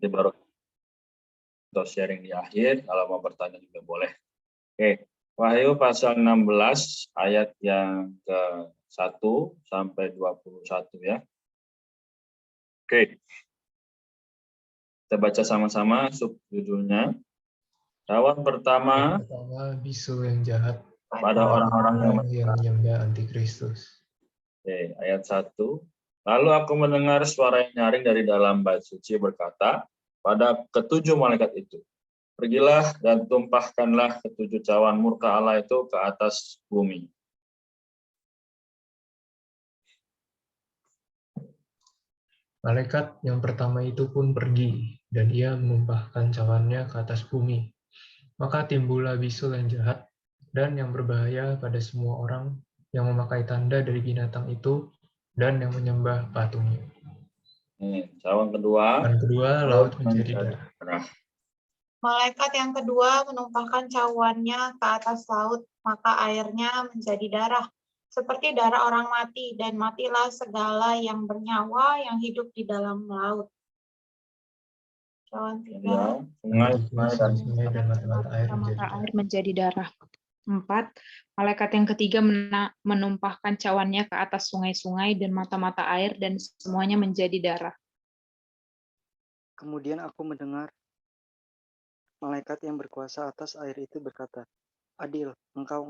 Nanti baru atau sharing di akhir, kalau mau bertanya juga boleh. Oke, Wahyu pasal 16 ayat yang ke-1 sampai 21 ya. Oke. Kita baca sama-sama subjudulnya. Cawan pertama bisu yang jahat pada orang-orang yang menyembah antikristus. Oke, ayat 1. Lalu aku mendengar suara yang nyaring dari dalam bait suci berkata pada ketujuh malaikat itu, pergilah dan tumpahkanlah ketujuh cawan murka Allah itu ke atas bumi. Malaikat yang pertama itu pun pergi, dan ia menumpahkan cawannya ke atas bumi. Maka timbullah bisul yang jahat dan yang berbahaya pada semua orang yang memakai tanda dari binatang itu dan yang menyembah patungnya. Cawan kedua. Dan kedua, laut menjadi darah. Malaikat yang kedua menumpahkan cawannya ke atas laut, maka airnya menjadi darah, seperti darah orang mati, dan matilah segala yang bernyawa yang hidup di dalam laut. Cawan tiga. Sungai dan mata-mata air menjadi darah. 4. Malaikat yang ketiga menumpahkan cawannya ke atas sungai-sungai dan mata-mata air, dan semuanya menjadi darah. Kemudian aku mendengar malaikat yang berkuasa atas air itu berkata, adil, engkau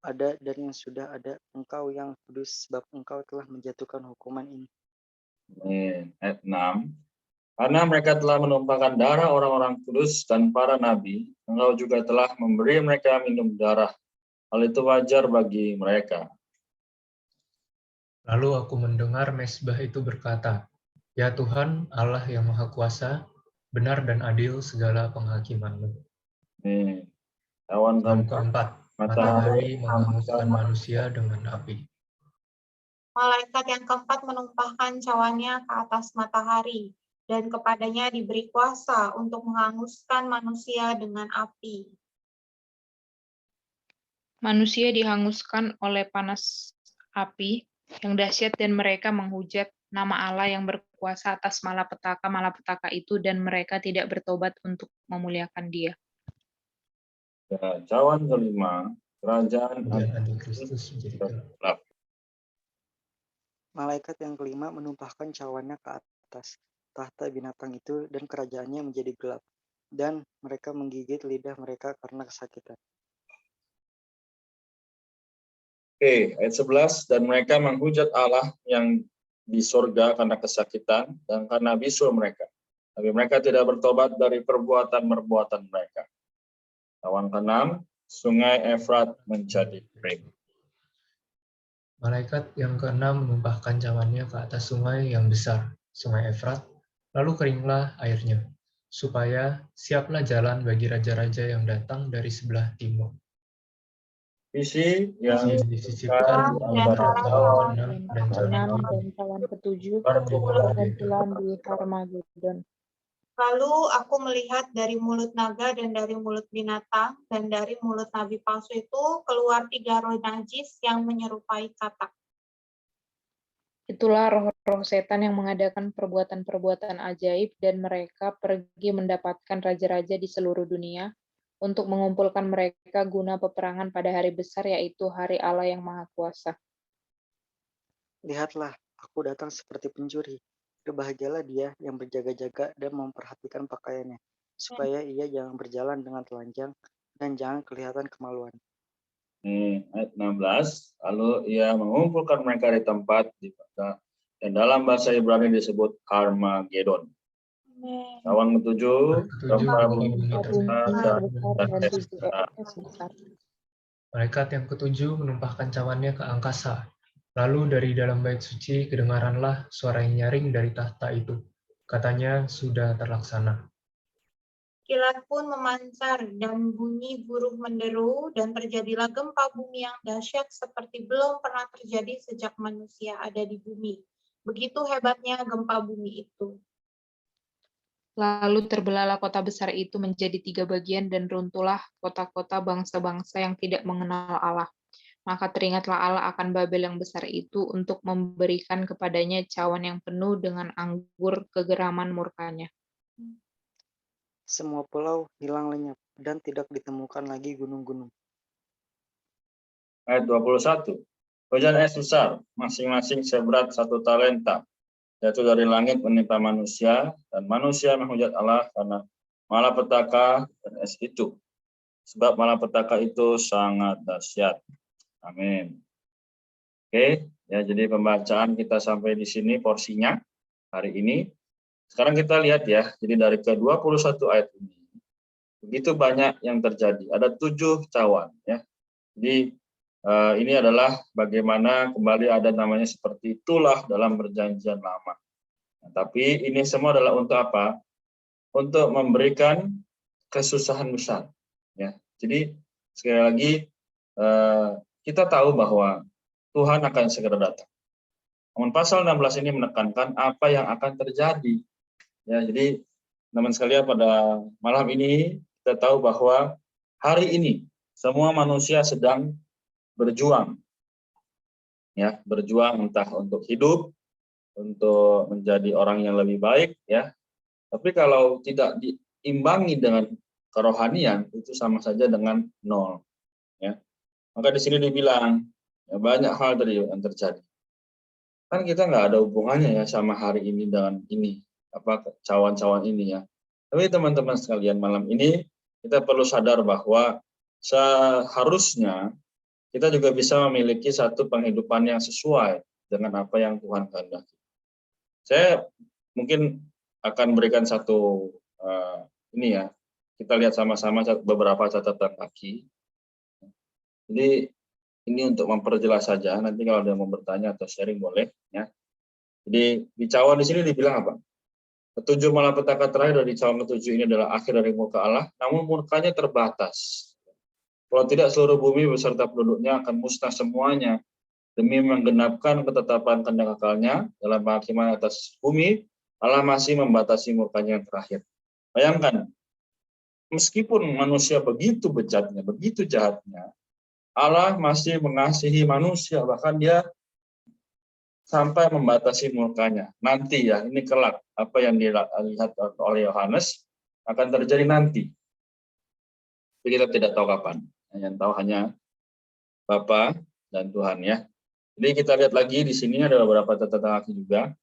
ada dan yang sudah ada, engkau yang kudus, sebab engkau telah menjatuhkan hukuman ini. Ayat 6. Karena mereka telah menumpahkan darah orang-orang kudus dan para nabi, engkau juga telah memberi mereka minum darah. Hal itu wajar bagi mereka. Lalu aku mendengar mesbah itu berkata, ya Tuhan, Allah yang Maha Kuasa, benar dan adil segala penghakiman-Mu. Cawan keempat, matahari menghanguskan manusia dengan api. Malaikat yang keempat menumpahkan cawannya ke atas matahari, dan kepadanya diberi kuasa untuk menghanguskan manusia dengan api. Manusia dihanguskan oleh panas api yang dahsyat, dan mereka menghujat nama Allah yang berkuasa atas malapetaka itu, dan mereka tidak bertobat untuk memuliakan Dia. Ya, cawan kelima, kerajaan antikristus menjadi gelap. Malaikat yang kelima menumpahkan cawannya ke atas tahta binatang itu, dan kerajaannya menjadi gelap, dan mereka menggigit lidah mereka karena kesakitan. Oke, ayat 11, dan mereka menghujat Allah yang di sorga karena kesakitan dan karena bisul mereka. Tapi mereka tidak bertobat dari perbuatan-perbuatan mereka. Cawan ke-6, sungai Efrat menjadi kering. Malaikat yang keenam menumpahkan cawannya ke atas sungai yang besar, sungai Efrat, lalu keringlah airnya, supaya siaplah jalan bagi raja-raja yang datang dari sebelah timur. Visi yang disisipkan antara cawan ke-6 dan cawan ke-7 berkumpulan di Harmagedon. Lalu aku melihat dari mulut naga dan dari mulut binatang dan dari mulut nabi palsu itu keluar 3 roh najis yang menyerupai katak. Itulah roh-roh setan yang mengadakan perbuatan-perbuatan ajaib, dan mereka pergi mendapatkan raja-raja di seluruh dunia untuk mengumpulkan mereka guna peperangan pada hari besar, yaitu hari Allah yang Maha Kuasa. Lihatlah, aku datang seperti pencuri. Berbahagialah dia yang berjaga-jaga dan memperhatikan pakaiannya, supaya ia jangan berjalan dengan telanjang dan jangan kelihatan kemaluan. Ayat 16, lalu ia mengumpulkan mereka di tempat dan dalam bahasa Ibrani disebut Harmagedon. Cawan ke-7, gempa bumi terbesar dan es besar. Malaikat yang ke-7 menumpahkan cawannya ke angkasa. Lalu dari dalam bait suci kedengaranlah suara yang nyaring dari tahta itu. Katanya sudah terlaksana. Kilat pun memancar dan bunyi buruh menderu, dan terjadilah gempa bumi yang dahsyat seperti belum pernah terjadi sejak manusia ada di bumi. Begitu hebatnya gempa bumi itu. Lalu terbelahlah kota besar itu menjadi 3 bagian, dan runtuhlah kota-kota bangsa-bangsa yang tidak mengenal Allah. Maka teringatlah Allah akan Babel yang besar itu untuk memberikan kepadanya cawan yang penuh dengan anggur kegeraman murkanya. Semua pulau hilang lenyap, dan tidak ditemukan lagi gunung-gunung. Ayat 21. Hujan es besar, masing-masing seberat 1 talenta, yaitu dari langit menimpa manusia, dan manusia menghujat Allah karena malapetaka dan es itu. Sebab malapetaka itu sangat dahsyat. Amin. Oke, ya jadi pembacaan kita sampai di sini porsinya hari ini. Sekarang kita lihat ya, jadi dari ke-21 ayat ini, begitu banyak yang terjadi. Ada 7 cawan ya. Jadi ini adalah bagaimana kembali ada namanya seperti itulah dalam perjanjian lama. Nah, tapi ini semua adalah untuk apa? Untuk memberikan kesusahan besar. Ya, jadi sekali lagi kita tahu bahwa Tuhan akan segera datang. Namun pasal 16 ini menekankan apa yang akan terjadi. Ya, jadi teman sekalian pada malam ini kita tahu bahwa hari ini semua manusia sedang berjuang, ya berjuang entah untuk hidup, untuk menjadi orang yang lebih baik, ya. Tapi kalau tidak diimbangi dengan kerohanian itu sama saja dengan nol, ya. Maka di sini dibilang ya, banyak hal tadi yang terjadi. Kan kita nggak ada hubungannya ya sama hari ini dengan ini, apa cawan-cawan ini ya. Tapi teman-teman sekalian malam ini kita perlu sadar bahwa seharusnya kita juga bisa memiliki satu penghidupan yang sesuai dengan apa yang Tuhan kehendaki. Saya mungkin akan berikan satu ini ya, kita lihat sama-sama beberapa catatan kaki. Jadi ini untuk memperjelas saja, nanti kalau ada yang mau bertanya atau sharing boleh ya. Jadi di cawan di sini dibilang apa? Ketujuh malapetaka terakhir dari cawan ketujuh ini adalah akhir dari murka Allah, namun murkanya terbatas. Kalau tidak seluruh bumi beserta penduduknya akan musnah semuanya. Demi menggenapkan ketetapan kehendak akalnya dalam penghakiman atas bumi, Allah masih membatasi murkanya yang terakhir. Bayangkan, meskipun manusia begitu bejatnya, begitu jahatnya, Allah masih mengasihi manusia, bahkan dia sampai membatasi murkanya. Nanti ya, ini kelak, apa yang dilihat oleh Yohanes akan terjadi nanti. Tapi kita tidak tahu kapan. Yang tahu hanya Bapa dan Tuhan ya. Jadi kita lihat lagi di sini ada beberapa catatan kaki juga.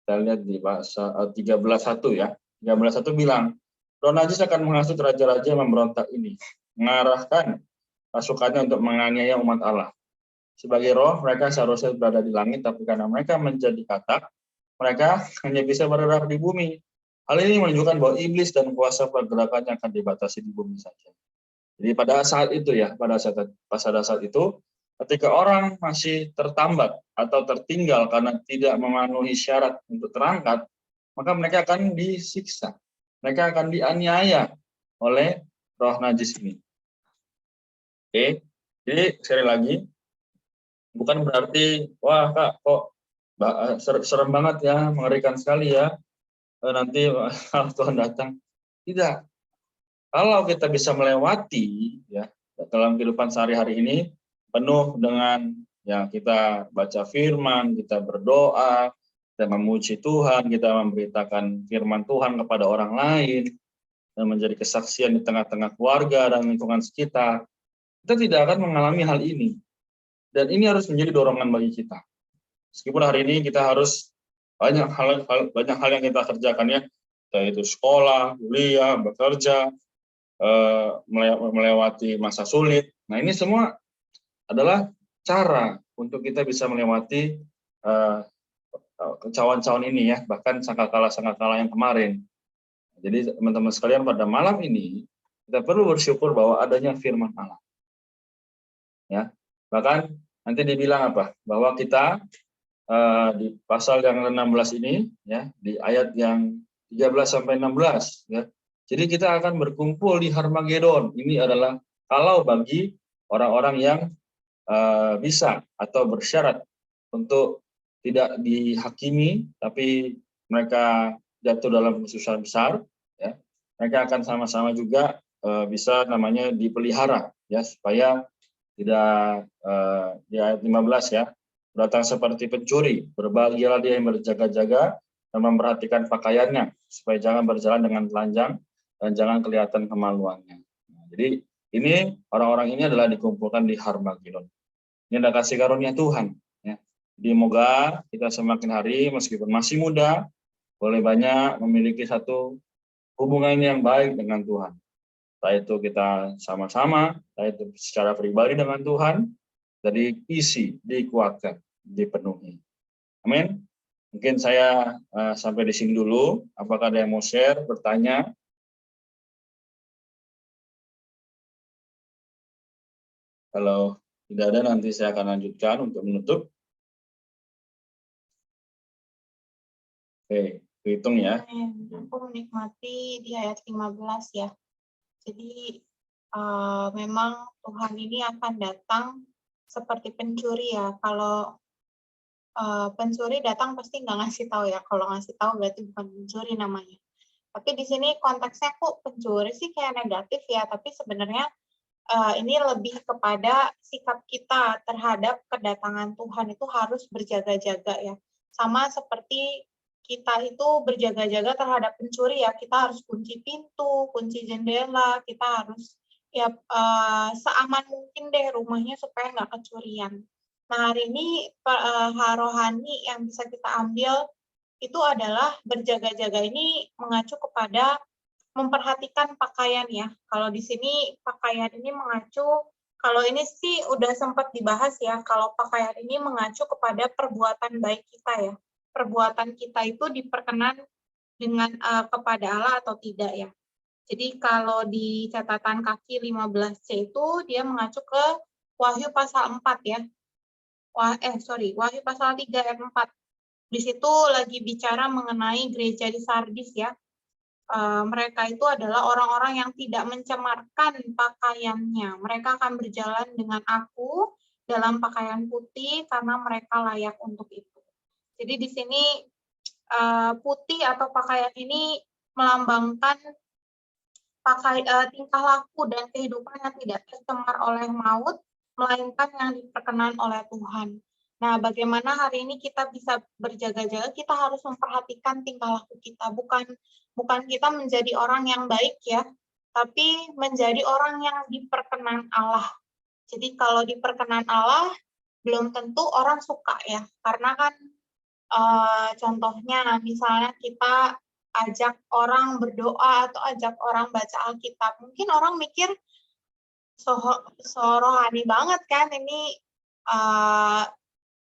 Kita lihat di pasal 13:1 ya. 13:1 bilang, Roh Najis akan menghasut raja-raja yang memberontak ini, mengarahkan pasukannya untuk menganiaya umat Allah. Sebagai roh, mereka seharusnya berada di langit, tapi karena mereka menjadi katak, mereka hanya bisa bergerak di bumi. Hal ini menunjukkan bahwa iblis dan kuasa pergerakannya akan dibatasi di bumi saja. Jadi pada saat itu ya, pada saat itu, ketika orang masih tertambat atau tertinggal karena tidak memenuhi syarat untuk terangkat, maka mereka akan disiksa. Mereka akan dianiaya oleh roh najis ini. Oke, jadi sekali lagi, bukan berarti, wah Kak, kok serem banget ya, mengerikan sekali ya, nanti Tuhan datang. Tidak. Kalau kita bisa melewati ya dalam kehidupan sehari-hari ini penuh dengan ya kita baca firman, kita berdoa, kita memuji Tuhan, kita memberitakan firman Tuhan kepada orang lain dan menjadi kesaksian di tengah-tengah keluarga dan lingkungan sekitar. Kita tidak akan mengalami hal ini. Dan ini harus menjadi dorongan bagi kita. Meskipun hari ini kita harus banyak hal yang kita kerjakan ya, yaitu sekolah, kuliah, bekerja, melewati masa sulit. Nah, ini semua adalah cara untuk kita bisa melewati cawan-cawan ini ya, bahkan sangkakala yang kemarin. Jadi teman-teman sekalian pada malam ini kita perlu bersyukur bahwa adanya firman Allah. Ya, bahkan nanti dibilang apa? Bahwa kita di pasal yang 16 ini ya, di ayat yang 13 sampai 16 ya. Jadi kita akan berkumpul di Harmagedon. Ini adalah kalau bagi orang-orang yang bisa atau bersyarat untuk tidak dihakimi, tapi mereka jatuh dalam kesusahan besar. Ya. Mereka akan sama-sama juga bisa namanya dipelihara ya, supaya tidak di ayat 15 ya, datang seperti pencuri, berbahagialah dia yang berjaga-jaga dan memperhatikan pakaiannya, supaya jangan berjalan dengan telanjang dan jangan kelihatan kemaluannya. Nah, jadi ini orang-orang ini adalah dikumpulkan di Harmagedon. Ini adalah kasih karunia Tuhan. Ya. Jadi semoga kita semakin hari meskipun masih muda, boleh banyak memiliki satu hubungan yang baik dengan Tuhan. Entah itu kita sama-sama, entah itu secara pribadi dengan Tuhan, jadi isi, dikuatkan, dipenuhi. Amin. Mungkin saya sampai di sini dulu. Apakah ada yang mau share, bertanya? Kalau tidak ada, nanti saya akan lanjutkan untuk menutup. Oke, hitung ya. Aku menikmati di ayat 15 ya. Jadi memang Tuhan ini akan datang seperti pencuri ya. Kalau pencuri datang pasti nggak ngasih tahu ya. Kalau ngasih tahu berarti bukan pencuri namanya. Tapi di sini konteksnya kok pencuri sih kayak negatif ya. Tapi sebenarnya ini lebih kepada sikap kita terhadap kedatangan Tuhan itu harus berjaga-jaga ya. Sama seperti kita itu berjaga-jaga terhadap pencuri ya, kita harus kunci pintu, kunci jendela, kita harus ya seaman mungkin deh rumahnya supaya nggak kecurian. Nah hari ini hal rohani yang bisa kita ambil itu adalah berjaga-jaga ini mengacu kepada memperhatikan pakaian ya. Kalau di sini pakaian ini mengacu, kalau ini sih udah sempat dibahas ya, kalau pakaian ini mengacu kepada perbuatan baik kita ya. Perbuatan kita itu diperkenan dengan kepada Allah atau tidak ya. Jadi kalau di catatan kaki 15C itu dia mengacu ke Wahyu pasal 4 ya. Wahyu pasal 3 ayat 4. Di situ lagi bicara mengenai gereja di Sardis ya. Mereka itu adalah orang-orang yang tidak mencemarkan pakaiannya. Mereka akan berjalan dengan aku dalam pakaian putih karena mereka layak untuk itu. Jadi di sini putih atau pakaian ini melambangkan tingkah laku dan kehidupan yang tidak tercemar oleh maut, melainkan yang diperkenan oleh Tuhan. Nah, bagaimana hari ini kita bisa berjaga-jaga? Kita harus memperhatikan tingkah laku kita, bukan kita menjadi orang yang baik ya, tapi menjadi orang yang diperkenan Allah. Jadi kalau diperkenan Allah, belum tentu orang suka ya, karena kan contohnya misalnya kita ajak orang berdoa atau ajak orang baca Alkitab, mungkin orang mikir so rohani banget kan, ini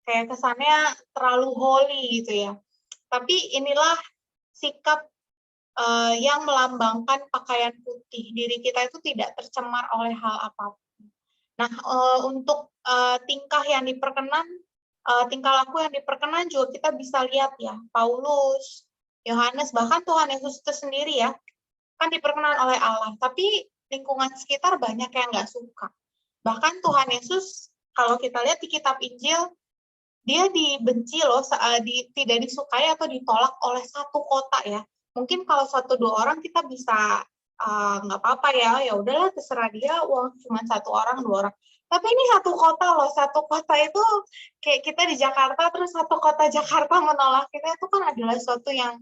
kayak kesannya terlalu holy gitu ya. Tapi inilah sikap yang melambangkan pakaian putih. Diri kita itu tidak tercemar oleh hal apapun. Nah, untuk tingkah yang diperkenan, tingkah laku yang diperkenan juga kita bisa lihat ya. Paulus, Yohanes, bahkan Tuhan Yesus itu sendiri ya, kan diperkenan oleh Allah. Tapi lingkungan sekitar banyak yang nggak suka. Bahkan Tuhan Yesus, kalau kita lihat di kitab Injil, dia dibenci loh, tidak disukai atau ditolak oleh satu kota ya. Mungkin kalau 1-2 orang kita bisa nggak apa-apa ya udahlah terserah dia, cuma 1 orang 2 orang. Tapi ini satu kota loh, satu kota itu kayak kita di Jakarta terus satu kota Jakarta menolak kita, itu kan adalah suatu yang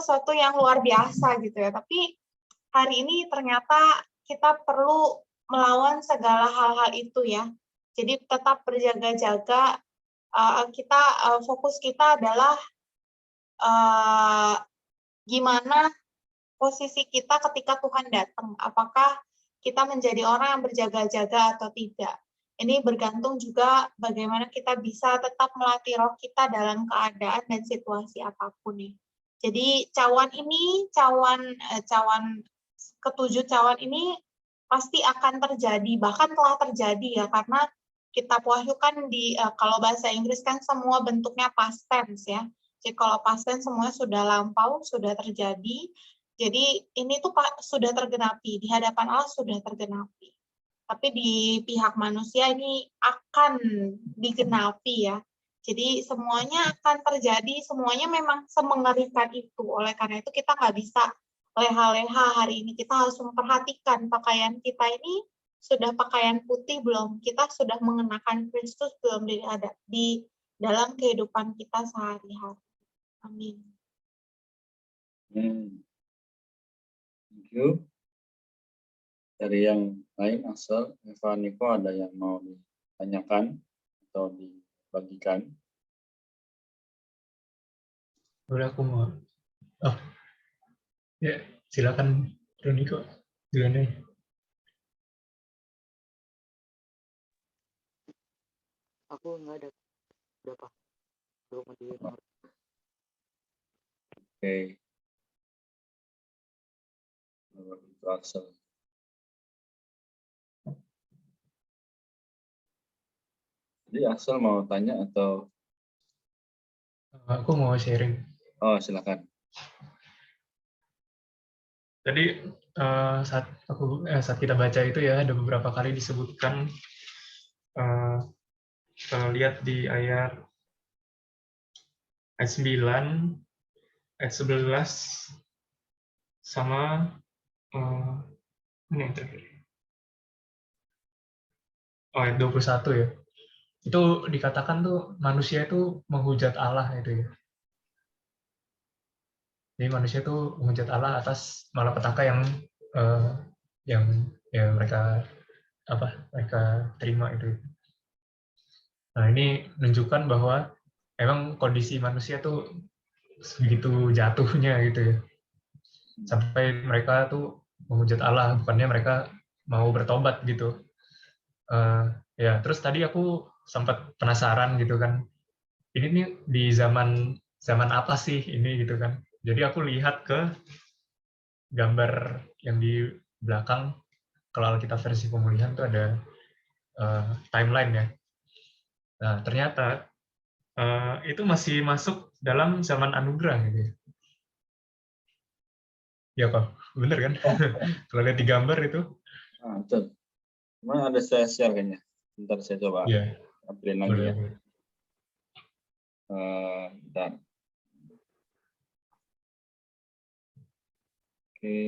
suatu yang luar biasa gitu ya. Tapi hari ini ternyata kita perlu melawan segala hal-hal itu ya. Jadi tetap berjaga-jaga, fokus kita adalah gimana posisi kita ketika Tuhan datang. Apakah kita menjadi orang yang berjaga-jaga atau tidak. Ini bergantung juga bagaimana kita bisa tetap melatih roh kita dalam keadaan dan situasi apapun nih. Jadi cawan ketujuh cawan ini pasti akan terjadi, bahkan telah terjadi ya, karena kitab Wahyu kan kalau bahasa Inggris kan semua bentuknya past tense ya. Jadi kalau past tense semuanya sudah lampau, sudah terjadi. Jadi ini tuh sudah tergenapi, di hadapan Allah sudah tergenapi. Tapi di pihak manusia ini akan digenapi ya. Jadi semuanya akan terjadi, semuanya memang semengerikan itu. Oleh karena itu kita nggak bisa leha-leha hari ini. Kita harus memperhatikan pakaian kita ini sudah pakaian putih belum? Kita sudah mengenakan Kristus belum di dalam kehidupan kita sehari-hari. Amin. Thank you. Dari yang lain, Asal, Eva, Niko, ada yang mau ditanyakan atau dibagikan? Udah aku mau. Oh, ya silakan Roniko. Duluan aja. Aku nggak ada berapa. Belum ada. Oke. Itu Asal. Jadi Asal mau tanya atau? Aku mau sharing. Oh, silakan. Tadi saat kita baca itu ya ada beberapa kali disebutkan, kalau lihat di ayat 9, ayat 11 sama ini yang terakhir. Oh, ayat 21 ya. Itu dikatakan tuh manusia itu menghujat Allah itu ya. Jadi manusia itu menghujat Allah atas malapetaka yang ya mereka terima itu. Nah, ini menunjukkan bahwa emang kondisi manusia tuh segitu jatuhnya gitu ya. Sampai mereka tuh menghujat Allah, bukannya mereka mau bertobat gitu. Ya, terus tadi aku sempat penasaran gitu kan. Ini nih di zaman apa sih ini gitu kan. Jadi aku lihat ke gambar yang di belakang, kalau Alkitab versi pemulihan tuh ada timeline ya. Nah, ternyata itu masih masuk dalam zaman anugerah gitu ya. Ya kok, bener kan? Kalau lihat di gambar itu. Betul. Cuma ada saya share kayaknya. Bentar saya coba ambilin lagi boleh, ya. boleh. Bentar. Oke.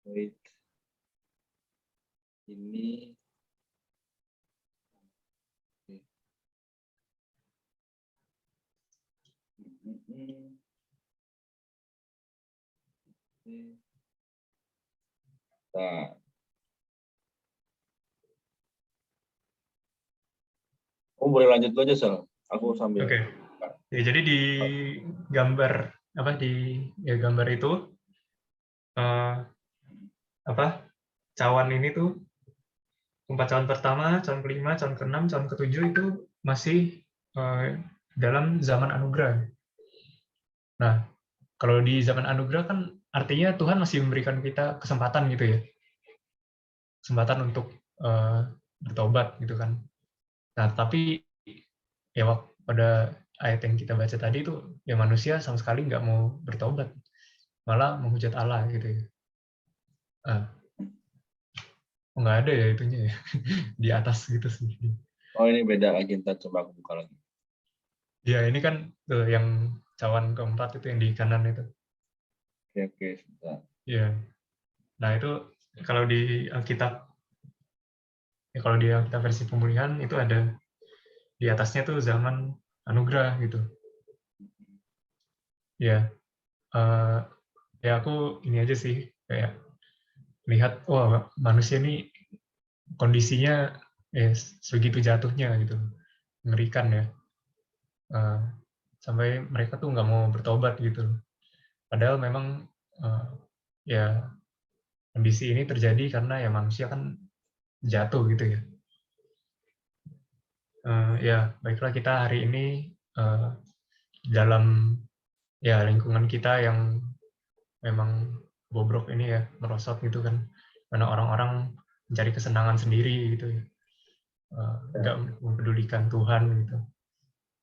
Wait. Ini. Nah. Oh, boleh lanjut aja, Sel. Aku sambil. Oke. Ya, jadi di gambar gambar itu cawan ini tuh 4 cawan pertama, cawan kelima, cawan keenam, cawan ketujuh itu masih dalam zaman anugerah. Nah, kalau di zaman anugerah kan artinya Tuhan masih memberikan kita kesempatan gitu ya. Kesempatan untuk bertobat gitu kan. Nah, tapi ya pada ayat yang kita baca tadi itu ya manusia sama sekali nggak mau bertobat, malah menghujat Allah gitu ya. Nggak ada ya itunya ya di atas gitu sih. Oh, ini beda lagi, ntar coba aku buka lagi. Ya ini kan yang cawan keempat itu yang di kanan itu. Oke, sebentar. Ya. Nah itu kalau di Alkitab, ya kalau di Alkitab versi pemulihan itu ada di atasnya tuh zaman anugerah gitu. Ya, ya aku ini aja sih kayak lihat, wah manusia ini kondisinya segitu jatuhnya gitu, mengerikan ya. Sampai mereka tuh nggak mau bertobat gitu. Padahal memang ya kondisi ini terjadi karena ya manusia kan jatuh gitu ya. Ya baiklah, kita hari ini dalam ya lingkungan kita yang memang bobrok ini ya, merosot gitu kan, karena orang-orang mencari kesenangan sendiri gitu ya, nggak mempedulikan Tuhan gitu.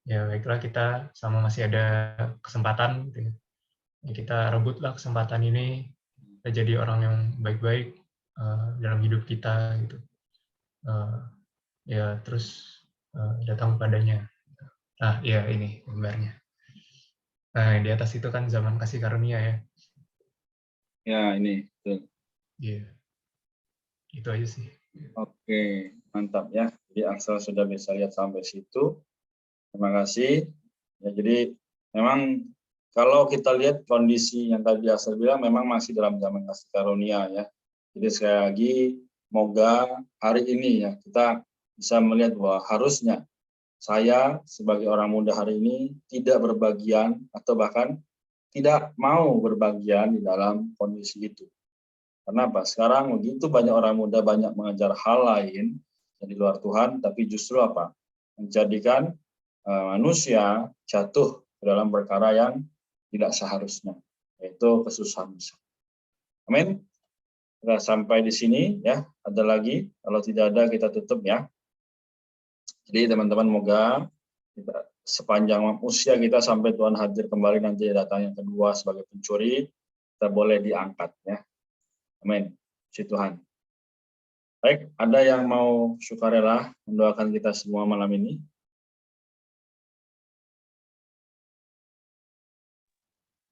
Ya baiklah, kita sama masih ada kesempatan gitu ya. Kita rebutlah kesempatan ini, kita jadi orang yang baik-baik dalam hidup kita gitu. Ya terus datang padanya. Nah ya ini gambarnya. Nah yang di atas itu kan zaman kasih karunia ya. Ya, ini. Tuh. Iya. Itu aja sih. Oke, mantap ya. Jadi Axel sudah bisa lihat sampai situ. Terima kasih. Ya, jadi memang kalau kita lihat kondisi yang tadi Axel bilang memang masih dalam zaman kasih karunia ya. Jadi sekali lagi, moga hari ini ya kita bisa melihat bahwa harusnya saya sebagai orang muda hari ini tidak berbagian atau bahkan tidak mau berbagian di dalam kondisi itu. Kenapa? Sekarang begitu banyak orang muda banyak mengejar hal lain yang di luar Tuhan, tapi justru apa? Menjadikan manusia jatuh ke dalam perkara yang tidak seharusnya, yaitu kesusahan besar. Amin. Kita sampai di sini ya. Ada lagi? Kalau tidak ada kita tutup ya. Jadi teman-teman moga kita, sepanjang usia kita sampai Tuhan hadir kembali nanti datang yang kedua sebagai pencuri, kita boleh diangkat ya. Amin. Puji Tuhan. Baik, ada yang mau sukarela mendoakan kita semua malam ini?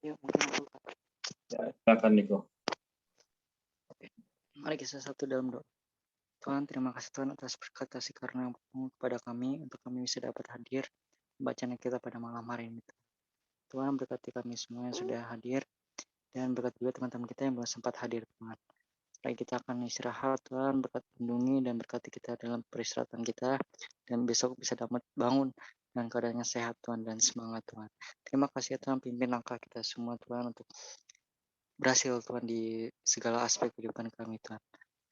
Ya, mungkin aku. Ya, silakan Niko. Mari kita satu dalam doa. Tuhan, terima kasih Tuhan atas berkat kasih karunia-Mu kepada kami untuk kami bisa dapat hadir bacaan kita pada malam hari ini. Tuhan, berkati kami semua yang sudah hadir dan berkati juga teman-teman kita yang belum sempat hadir, Tuhan. Baik, kita akan istirahat, Tuhan, berkat lindungi dan berkati kita dalam peristirahatan kita, dan besok bisa dapat bangun dan keadaannya sehat, Tuhan, dan semangat, Tuhan. Terima kasih, Tuhan, pimpin langkah kita semua, Tuhan, untuk berhasil, Tuhan, di segala aspek kehidupan kami, Tuhan.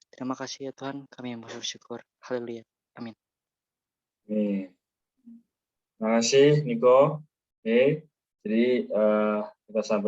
Terima kasih ya Tuhan, kami yang bersyukur. Haleluya. Amin. Terima kasih Niko. Oke, jadi kita sampai